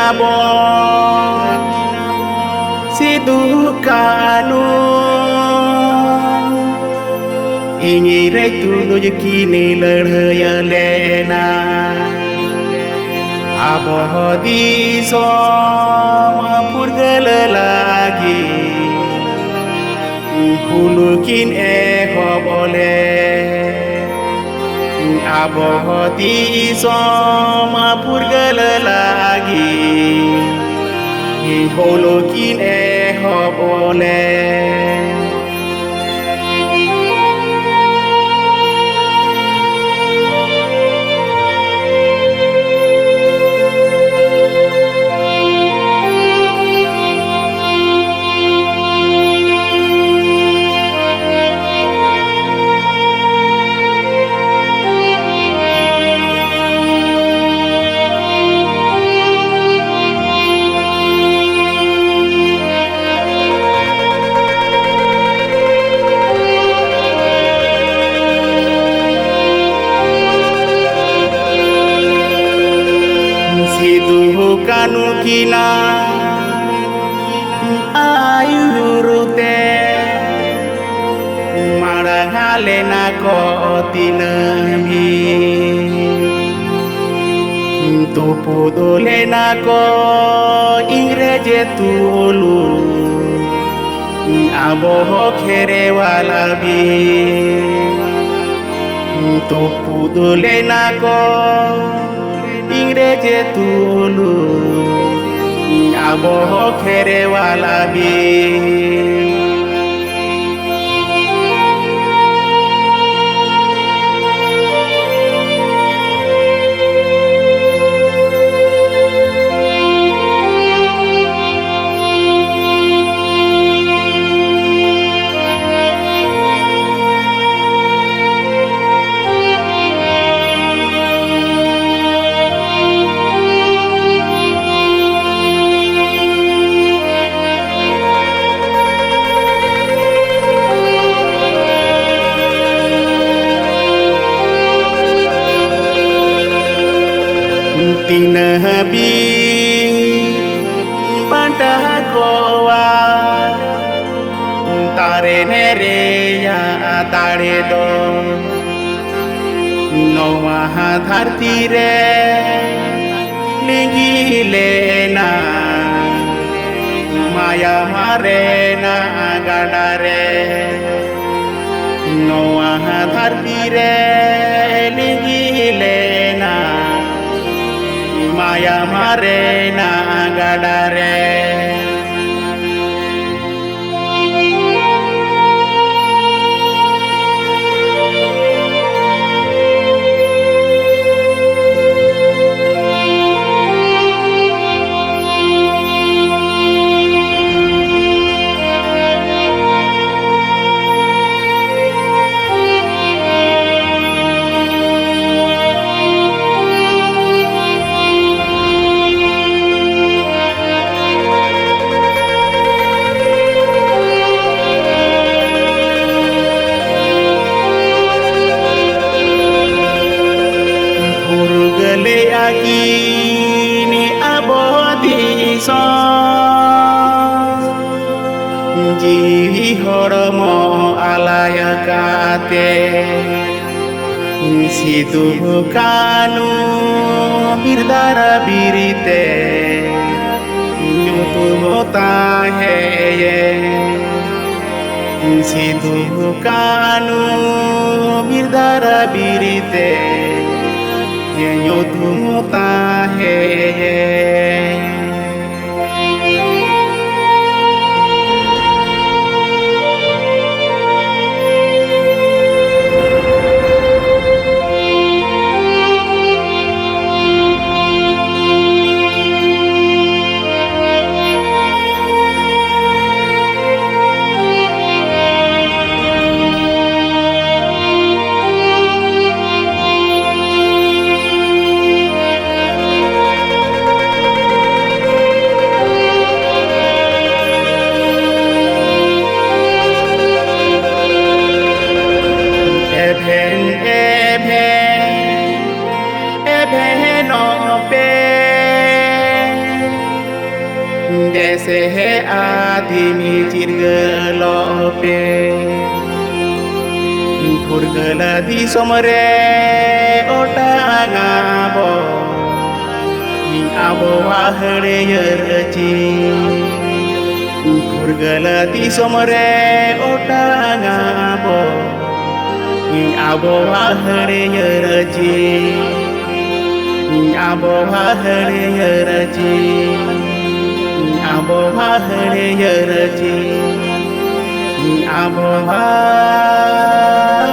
nabo Sidukanu Ingin retu kini lerhaya lena Aboh di som purgal lagi Hulukin boleh Aboh di som purgal lagi Hulukin boleh Kanu kina ayurute marangale na ko tinami tupu dole na ko ingreje tulu aboh khere wala bi tupu dole na ko ingreje tulu aboh khere wala bi Tinabi pantah goa tare nere ya tare do noa dharti re lingi lena maya mare na gadare noa dharti re lingi lena Maya mare na gadare Kini aboh di som Jiwi horomo alaya kate Situ kanu birdara birite Nyutu mota heye Situ kanu birdara birite Nyotu muta he cirgelope Purgala di somre otang abo Ni abo wahre yerci Purgala di somre otang abo Ni abo wahre yerci Ni abo wahre yerci Abo wahre yerci Abo wahre